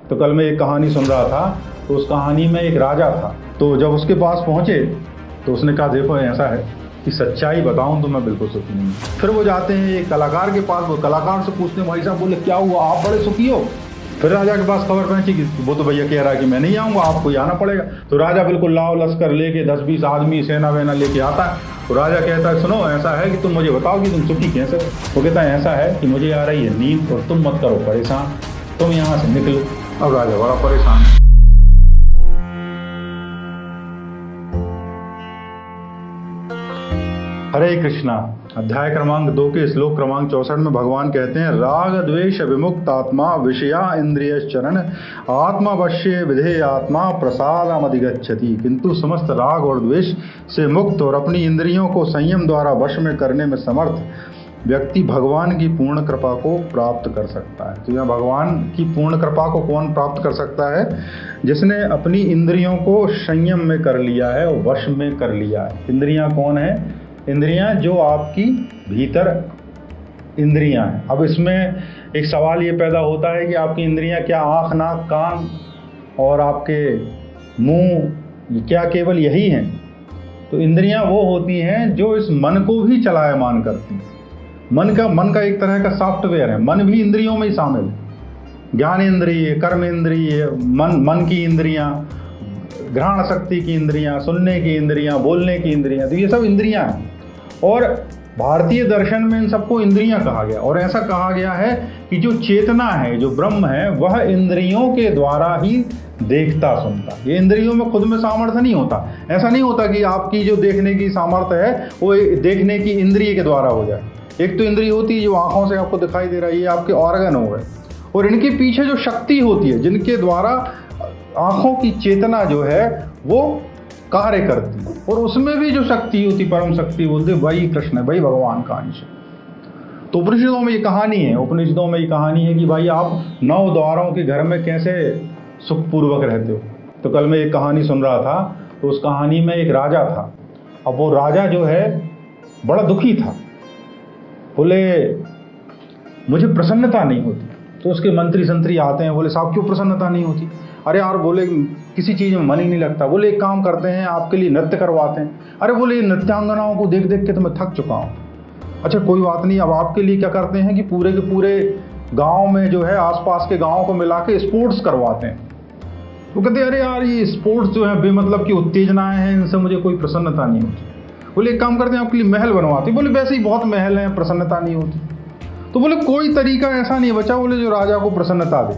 तो कल मैं एक कहानी सुन रहा था, तो उस कहानी में एक राजा था। तो जब उसके पास पहुंचे तो उसने कहा देखो ऐसा है कि सच्चाई बताऊं तो मैं बिल्कुल सुखी नहीं हूं। फिर वो जाते हैं एक कलाकार के पास, वो कलाकार से पूछते हैं भाई साहब बोले क्या हुआ, आप बड़े सुखी हो? फिर राजा के पास खबर पहुंची कि वो तो भैया कह रहा है कि मैं नहीं आऊंगा, आपको आना पड़ेगा। तो राजा बिल्कुल लाव लश्कर लेके 10-20 आदमी सेना वेना लेके आता है। तो राजा कहता है सुनो ऐसा है कि तुम मुझे बताओ कि तुम सुखी कैसे हो? वो कहता है ऐसा है कि मुझे आ रही है नींद और तुम मत करो परेशान, तुम यहाँ से निकलो। अब राजा बड़ा परेशान। हरे कृष्णा। अध्याय क्रमांक 2 के श्लोक क्रमांक 64 में भगवान कहते हैं राग द्वेष विमुक्त आत्मा विषया इंद्रियश्चरण आत्मावश्य विधेय आत्मा प्रसादम अधिगच्छति। किंतु समस्त राग और द्वेष से मुक्त और अपनी इंद्रियों को संयम द्वारा वश में करने में समर्थ व्यक्ति भगवान की पूर्ण कृपा को प्राप्त कर सकता है। तो यहाँ भगवान की पूर्ण कृपा को कौन प्राप्त कर सकता है? जिसने अपनी इंद्रियों को संयम में कर लिया है और वश में कर लिया है। इंद्रियां कौन है? इंद्रियां जो आपकी भीतर इंद्रियां हैं। अब इसमें एक सवाल ये पैदा होता है कि आपकी इंद्रियां क्या आँख, नाक, कान और आपके मुंह क्या केवल यही हैं? तो इंद्रियां वो होती हैं जो इस मन को भी चलायमान करती हैं। मन का एक तरह का सॉफ्टवेयर है। मन भी इंद्रियों में ही शामिल है। ज्ञान इंद्रिय, कर्म इंद्रिय, मन की इंद्रियां, घ्राण शक्ति की इंद्रियां, सुनने की इंद्रियां, बोलने की इंद्रियां, तो ये सब इंद्रियां हैं। और भारतीय दर्शन में इन सबको इंद्रियां कहा गया। और ऐसा कहा गया है कि जो चेतना है, जो ब्रह्म है, वह इंद्रियों के द्वारा ही देखता सुनता। ये इंद्रियों में खुद में सामर्थ्य नहीं होता। ऐसा नहीं होता कि आपकी जो देखने की सामर्थ्य है वो देखने की इंद्रिय के द्वारा हो जाए। एक तो इंद्रिय होती है जो आंखों से आपको दिखाई दे रही है, ये आपके ऑर्गन हो गए। और इनके पीछे जो शक्ति होती है जिनके द्वारा आंखों की चेतना जो है वो कार्य करती है, और उसमें भी जो शक्ति होती, परम शक्ति बोलते वही कृष्ण है, वही भगवान का अंश है। तो उपनिषदों में ये कहानी है कि भाई आप 9 द्वारों के घर में कैसे सुखपूर्वक रहते हो। तो कल मैं एक कहानी सुन रहा था, तो उस कहानी में एक राजा था। अब वो राजा जो है बड़ा दुखी था। बोले मुझे प्रसन्नता नहीं होती। तो उसके मंत्री संतरी आते हैं, बोले साहब क्यों प्रसन्नता नहीं होती? अरे यार बोले किसी चीज़ में मन ही नहीं लगता। बोले एक काम करते हैं, आपके लिए नृत्य करवाते हैं। अरे बोले नृत्यांगनाओं को देख देख के तो मैं थक चुका हूँ। अच्छा कोई बात नहीं, अब आपके लिए क्या करते हैं कि पूरे के पूरे गांव में जो है आसपास के गांव को मिला के स्पोर्ट्स करवाते हैं। वो कहते हैं अरे यार ये स्पोर्ट्स जो है बेमतलब की उत्तेजनाएं हैं, इनसे मुझे कोई प्रसन्नता नहीं होती। बोले एक काम करते हैं, आपके लिए महल बनवाते। बोले वैसे ही बहुत महल हैं, प्रसन्नता नहीं होती। तो बोले कोई तरीका ऐसा नहीं बचा बोले जो राजा को प्रसन्नता दे।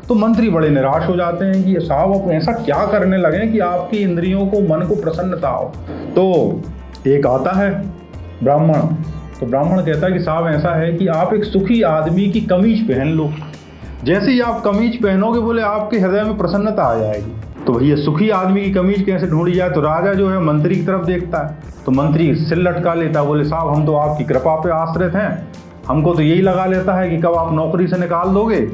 तो मंत्री बड़े निराश हो जाते हैं कि साहब आप ऐसा क्या करने लगे कि आपकी इंद्रियों को, मन को प्रसन्नता हो। तो एक आता है ब्राह्मण। तो ब्राह्मण कहता है कि साहब ऐसा है कि आप एक सुखी आदमी की कमीज पहन लो। जैसे ही आप कमीज पहनोगे बोले आपके हृदय में प्रसन्नता आ जाएगी। तो भैया सुखी आदमी की कमीज कैसे ढूंढी जाए? तो राजा जो है मंत्री की तरफ देखता है। तो मंत्री सिर लटका लेता, बोले साहब हम तो आपकी कृपा पे आश्रित हैं, हमको तो यही लगा लेता है कि कब आप नौकरी से निकाल दोगे,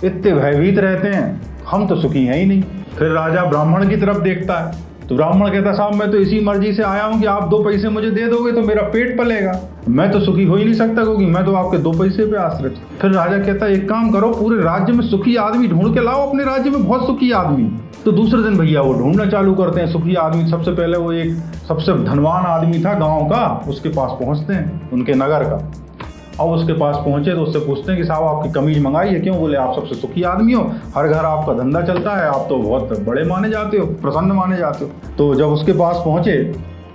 इतने भयभीत रहते हैं, हम तो सुखी हैं ही नहीं। फिर राजा ब्राह्मण की तरफ देखता है। तो ब्राह्मण कहता साहब मैं तो इसी मर्जी से आया हूं कि आप 2 पैसे मुझे दे दोगे तो मेरा पेट पलेगा, मैं तो सुखी हो ही नहीं सकता क्योंकि मैं तो आपके 2 पैसे पे आश्रित। फिर राजा कहता है एक काम करो, पूरे राज्य में सुखी आदमी ढूंढ के लाओ, अपने राज्य में बहुत सुखी आदमी। तो दूसरे दिन भैया वो ढूंढना चालू करते हैं सुखी आदमी। सबसे पहले वो एक सबसे धनवान आदमी था गाँव का, उसके पास पहुँचते हैं, उनके नगर का। अब उसके पास पहुंचे तो उससे पूछते हैं कि साहब आपकी कमीज मंगाई है क्यों? बोले आप सबसे सुखी आदमी हो, हर घर आपका धंधा चलता है, आप तो बहुत बड़े माने जाते हो, प्रसन्न माने जाते हो। तो जब उसके पास पहुंचे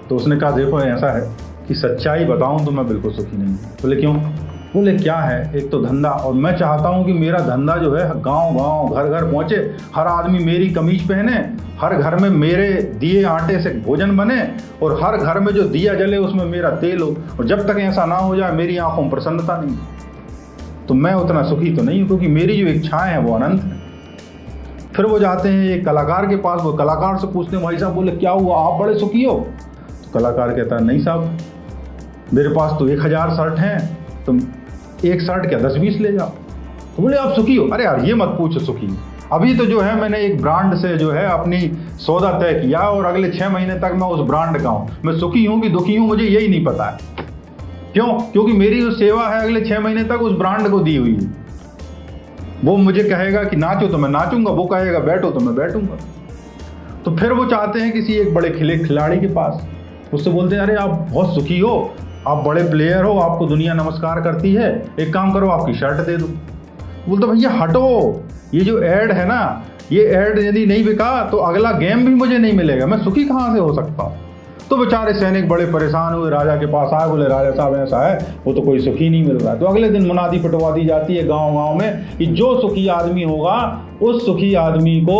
तो उसने कहा देखो ऐसा है कि सच्चाई बताऊं तो मैं बिल्कुल सुखी नहीं हूँ। बोले क्यों? बोले क्या है, एक तो धंधा, और मैं चाहता हूँ कि मेरा धंधा जो है गाँव गाँव घर घर पहुँचे, हर आदमी मेरी कमीज पहने, हर घर में मेरे दिए आटे से भोजन बने, और हर घर में जो दिया जले उसमें मेरा तेल हो। और जब तक ऐसा ना हो जाए मेरी आंखों में प्रसन्नता नहीं, तो मैं उतना सुखी तो नहीं हूँ, क्योंकि मेरी जो इच्छाएं हैं वो अनंत है। फिर वो जाते हैं एक कलाकार के पास। वो कलाकार से पूछते हैं भाई साहब बोले क्या हुआ, आप बड़े सुखी हो? तो कलाकार कहता है नहीं साहब मेरे पास तो 1000 शर्ट हैं, तुम एक शर्ट क्या 10-20 ले जाओ। तो बोले आप सुखी हो? अरे यार ये मत पूछो सुखी, अभी तो जो है मैंने एक ब्रांड से जो है अपनी सौदा तय किया और अगले 6 महीने तक मैं उस ब्रांड का हूँ। मैं सुखी हूँ कि दुखी हूँ मुझे यही नहीं पता है। क्यों? क्योंकि मेरी जो सेवा है अगले 6 महीने तक उस ब्रांड को दी हुई है। वो मुझे कहेगा कि नाचो तो मैं नाचूंगा, वो कहेगा बैठो तो मैं बैठूंगा। तो फिर वो चाहते हैं किसी एक बड़े खिलाड़ी के पास, उससे बोलते हैं अरे आप बहुत सुखी हो, आप बड़े प्लेयर हो, आपको दुनिया नमस्कार करती है, एक काम करो आपकी शर्ट दे दो। बोलते भैया हटो, ये जो ऐड है ना, ये ऐड यदि नहीं बिका तो अगला गेम भी मुझे नहीं मिलेगा, मैं सुखी कहाँ से हो सकता हूँ। तो बेचारे सैनिक बड़े परेशान हुए, राजा के पास आए, बोले राजा साहब ऐसा है, वो तो कोई सुखी नहीं मिल रहा है। तो अगले दिन मुनादी पिटवा दी जाती है गांव गांव में कि जो सुखी आदमी होगा उस सुखी आदमी को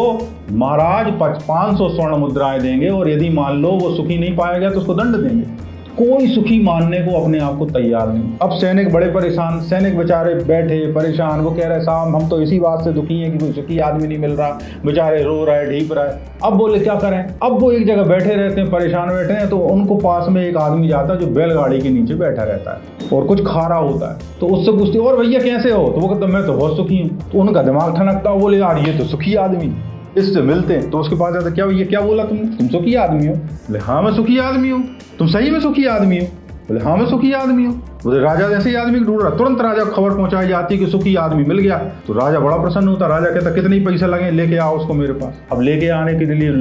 महाराज 500 स्वर्ण मुद्राएं देंगे, और यदि मान लो वो सुखी नहीं पाएगा तो उसको दंड देंगे। कोई सुखी मानने को अपने आप को तैयार नहीं। अब सैनिक बड़े परेशान, सैनिक बेचारे बैठे परेशान, वो कह रहे साहब हम तो इसी बात से दुखी हैं कि कोई सुखी आदमी नहीं मिल रहा, बेचारे रो रहा है ढीप रहा है। अब बोले क्या करें, अब वो एक जगह बैठे रहते हैं, परेशान बैठे हैं, तो उनको पास में एक आदमी जाता है जो बैलगाड़ी के नीचे बैठा रहता है और कुछ खा रहा होता है। तो उससे पूछते और भैया कैसे हो, तो वो कहता मैं तो बहुत सुखी हूँ। तो उनका दिमाग ठनकता, वो बोले यार ये तो सुखी आदमी, इससे मिलते हैं। तो उसके पास जाता, क्या ये क्या बोला तुमने, तुम सुखी आदमी हो? बोले हाँ मैं सुखी आदमी हूँ। तुम सही में सुखी आदमी हो? बोले हाँ मैं सुखी आदमी हूँ। बोले राजा जैसे ही आदमी ढूंढ रहा, तुरंत राजा को खबर पहुंचाई जाती कि सुखी आदमी मिल गया। तो राजा बड़ा प्रसन्न होता, राजा कहता कितने पैसे लगे, लेके आओ उसको मेरे पास। अब लेके आने के लिए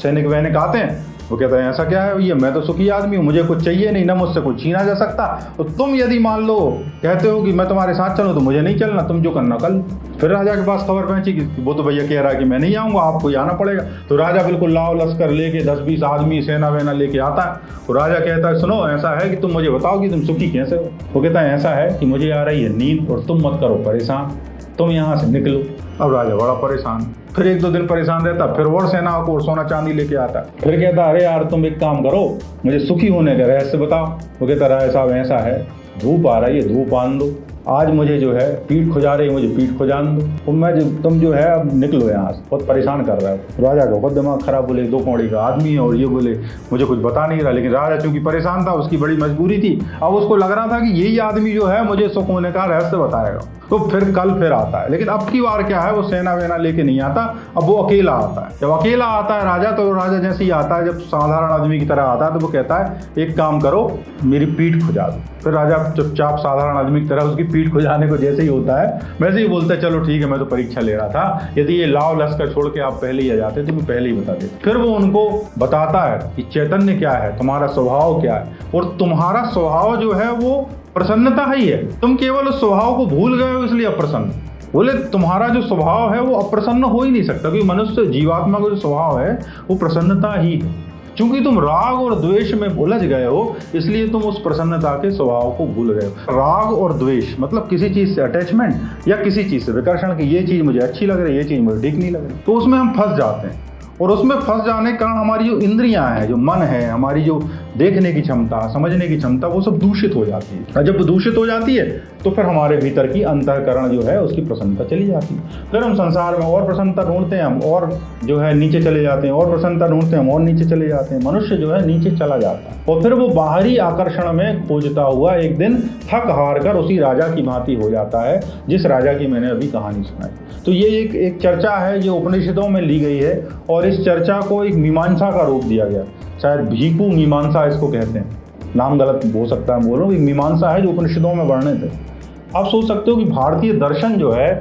सैनिक वैनिक आते हैं, वो कहता है ऐसा क्या है भैया, मैं तो सुखी आदमी हूँ, मुझे कुछ चाहिए नहीं, ना मुझसे कुछ छीना जा सकता। तो तुम यदि मान लो कहते हो कि मैं तुम्हारे साथ चलूँ तो मुझे नहीं चलना, तुम जो करना कल। फिर राजा के पास खबर पहुंची कि वो तो भैया कह रहा है कि मैं नहीं आऊँगा, आपको ही आना पड़ेगा। तो राजा बिल्कुल लाव लश्कर लेके 10-20 आदमी सेना वेना लेके आता है। तो राजा कहता है सुनो ऐसा है कि तुम मुझे बताओ कि तुम सुखी कैसे हो। वो कहता है ऐसा है कि मुझे आ रही है नींद और तुम मत करो परेशान, तुम यहाँ से निकलो। अब राजा बड़ा परेशान, फिर 1-2 दिन परेशान रहता, फिर और सेना को सोना चांदी लेके आता। फिर कहता अरे यार तुम एक काम करो, मुझे सुखी होने का रहस्य बताओ। वो कहता राजा साहब ऐसा है, धूप आ रही है, धूप आन दो, आज मुझे जो है पीठ खुजा रही है, मुझे पीठ खुजान दो, तो मैं तुम जो है अब निकलो यहाँ से, बहुत परेशान कर रहा है। राजा का बहुत दिमाग खराब, बोले 2 कौड़ी का आदमी है और ये बोले मुझे कुछ बता नहीं रहा। लेकिन राजा चूंकि परेशान था, उसकी बड़ी मजबूरी थी, अब उसको लग रहा था कि यही आदमी जो है मुझे सुख होने का रहस्य बताएगा। तो फिर कल फिर आता है, लेकिन अब की बार क्या है, वो सेना वेना लेके नहीं आता, अब वो अकेला आता है। जब अकेला आता है राजा, तो राजा जैसे ही आता है, जब साधारण आदमी की तरह आता है, तो वो कहता है एक काम करो मेरी पीठ खुजा दो। फिर राजा चुपचाप साधारण आदमी की तरह उसकी पीठ खुजाने को जैसे ही होता है वैसे ही बोलता है चलो ठीक है, मैं तो परीक्षा ले रहा था, यदि ये लाव लश्कर छोड़ के आप पहले ही आ जाते तो मैं पहले ही बता देता। फिर वो उनको बताता है कि चैतन्य क्या है, तुम्हारा स्वभाव क्या है, और तुम्हारा स्वभाव जो है वो प्रसन्नता ही है, तुम केवल उस स्वभाव को भूल गए हो इसलिए अप्रसन्न। बोले तुम्हारा जो स्वभाव है वो अप्रसन्न हो ही नहीं सकता, क्योंकि मनुष्य जीवात्मा का जो स्वभाव है वो प्रसन्नता ही है। क्योंकि तुम राग और द्वेष में उलझ गए हो, इसलिए तुम उस प्रसन्नता के स्वभाव को भूल गए हो। राग और द्वेष मतलब किसी चीज से अटैचमेंट या किसी चीज से विकर्षण की, ये चीज मुझे अच्छी लग रही है, ये चीज मुझे ठीक नहीं लग रही, तो उसमें हम फंस जाते हैं। और उसमें फंस जाने के कारण हमारी जो इंद्रियां हैं, जो मन है, हमारी जो देखने की क्षमता, समझने की क्षमता, वो सब दूषित हो जाती है। और जब वो दूषित हो जाती है तो फिर हमारे भीतर की अंतःकरण जो है उसकी प्रसन्नता चली जाती है। फिर हम संसार में और प्रसन्नता ढूंढते हैं, हम और जो है नीचे चले जाते हैं, और प्रसन्नता ढूंढते हैं, हम और नीचे चले जाते हैं। मनुष्य जो है नीचे चला जाता है और फिर वो बाहरी आकर्षण में खोजता हुआ एक दिन थक हार कर उसी राजा की भांति हो जाता है जिस राजा की मैंने अभी कहानी सुनाई। तो ये एक चर्चा है जो उपनिषदों में ली गई है, और इस चर्चा को एक मीमांसा का रूप दिया गया, शायद भीकु मीमांसा इसको कहते हैं, नाम गलत हो सकता है, बोलो मीमांसा है जो उपनिषदों में वर्णित है। आप सोच सकते हो कि भारतीय दर्शन जो है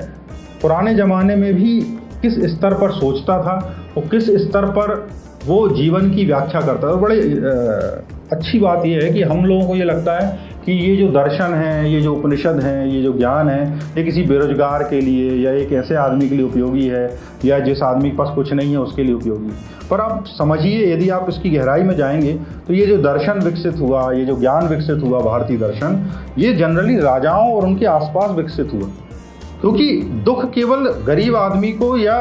पुराने जमाने में भी किस स्तर पर सोचता था और किस स्तर पर वो जीवन की व्याख्या करता था। और बड़े अच्छी बात यह है कि हम लोगों को ये लगता है कि ये जो दर्शन है, ये जो उपनिषद हैं, ये जो ज्ञान है, ये किसी बेरोजगार के लिए या एक ऐसे आदमी के लिए उपयोगी है, या जिस आदमी के पास कुछ नहीं है उसके लिए उपयोगी है। पर आप समझिए, यदि आप इसकी गहराई में जाएंगे तो ये जो दर्शन विकसित हुआ, ये जो ज्ञान विकसित हुआ भारतीय दर्शन, ये जनरली राजाओं और उनके आसपास विकसित हुआ। क्योंकि दुख केवल गरीब आदमी को या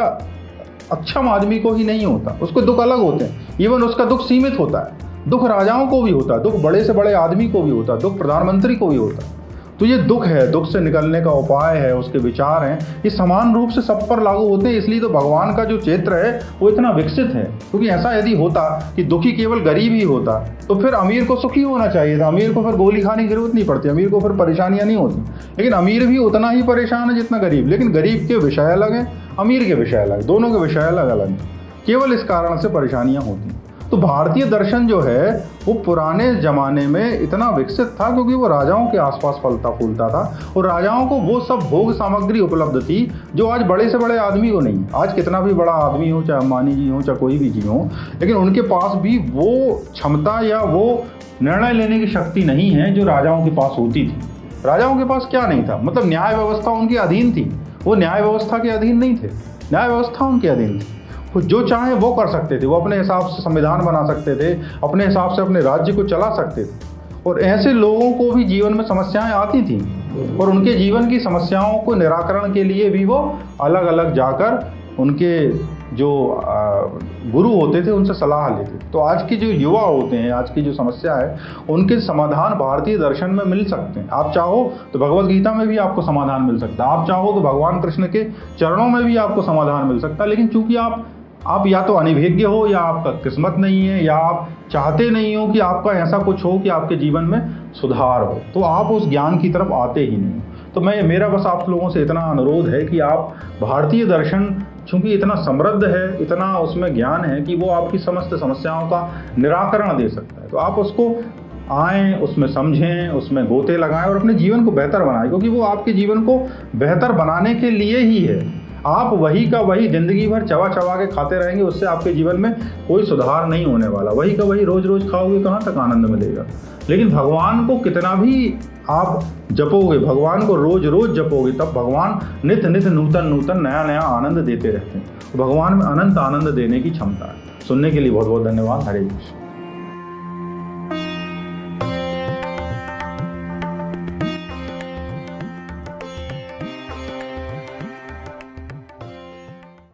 अक्षम आदमी को ही नहीं होता, उसको दुख अलग होते हैं, इवन उसका दुख सीमित होता है। दुख राजाओं को भी होता है, दुख बड़े से बड़े आदमी को भी होता है, दुख प्रधानमंत्री को भी होता है। तो ये दुख है, दुख से निकलने का उपाय है, उसके विचार हैं, ये समान रूप से सब पर लागू होते हैं। इसलिए तो भगवान का जो क्षेत्र है वो इतना विकसित है। क्योंकि ऐसा यदि होता कि दुखी केवल गरीब ही होता तो फिर अमीर को सुखी होना चाहिए था, अमीर को फिर गोली खाने की जरूरत नहीं पड़ती, अमीर को फिर परेशानियां नहीं होती। लेकिन अमीर भी उतना ही परेशान है जितना गरीब, लेकिन गरीब के विषय अलग हैं, अमीर के विषय अलग, दोनों के विषय अलग अलग हैं, केवल इस कारण से परेशानियां होती हैं। तो भारतीय दर्शन जो है वो पुराने ज़माने में इतना विकसित था क्योंकि वो राजाओं के आसपास फलता फूलता था और राजाओं को वो सब भोग सामग्री उपलब्ध थी जो आज बड़े से बड़े आदमी को नहीं। आज कितना भी बड़ा आदमी हो, चाहे अंबानी जी हो, चाहे कोई भी जी हो, लेकिन उनके पास भी वो क्षमता या वो निर्णय लेने की शक्ति नहीं है जो राजाओं के पास होती थी। राजाओं के पास क्या नहीं था, मतलब न्याय व्यवस्था उनकी अधीन थी, वो न्याय व्यवस्था के अधीन नहीं थे, न्याय व्यवस्था उनके अधीन थी। वो जो चाहे वो कर सकते थे, वो अपने हिसाब से संविधान बना सकते थे, अपने हिसाब से अपने राज्य को चला सकते थे। और ऐसे लोगों को भी जीवन में समस्याएं आती थी और उनके जीवन की समस्याओं को निराकरण के लिए भी वो अलग अलग जाकर उनके जो गुरु होते थे उनसे सलाह लेते थे। तो आज के जो युवा होते हैं, आज की जो समस्या है, उनके समाधान भारतीय दर्शन में मिल सकते हैं। आप चाहो तो भगवद गीता में भी आपको समाधान मिल सकता है, आप चाहो तो भगवान कृष्ण के चरणों में भी आपको समाधान मिल सकता है। लेकिन चूंकि आप या तो अनिभिज्ञ हो, या आपका किस्मत नहीं है, या आप चाहते नहीं हो कि आपका ऐसा कुछ हो कि आपके जीवन में सुधार हो, तो आप उस ज्ञान की तरफ आते ही नहीं। तो मेरा बस आप लोगों से इतना अनुरोध है कि आप भारतीय दर्शन चूंकि इतना समृद्ध है, इतना उसमें ज्ञान है कि वो आपकी समस्त समस्याओं का निराकरण दे सकता है, तो आप उसको आएँ, उसमें समझें, उसमें गोते लगाएं और अपने जीवन को बेहतर बनाएं, क्योंकि वो आपके जीवन को बेहतर बनाने के लिए ही है। आप वही का वही जिंदगी भर चबा चबा के खाते रहेंगे, उससे आपके जीवन में कोई सुधार नहीं होने वाला। वही का वही रोज रोज खाओगे, कहाँ तक आनंद मिलेगा। लेकिन भगवान को कितना भी आप जपोगे, भगवान को रोज रोज जपोगे, तब भगवान नित नित नूतन नूतन नया नया आनंद देते रहते हैं। भगवान में अनंत आनंद देने की क्षमता है। सुनने के लिए बहुत बहुत धन्यवाद। हरे कृष्ण।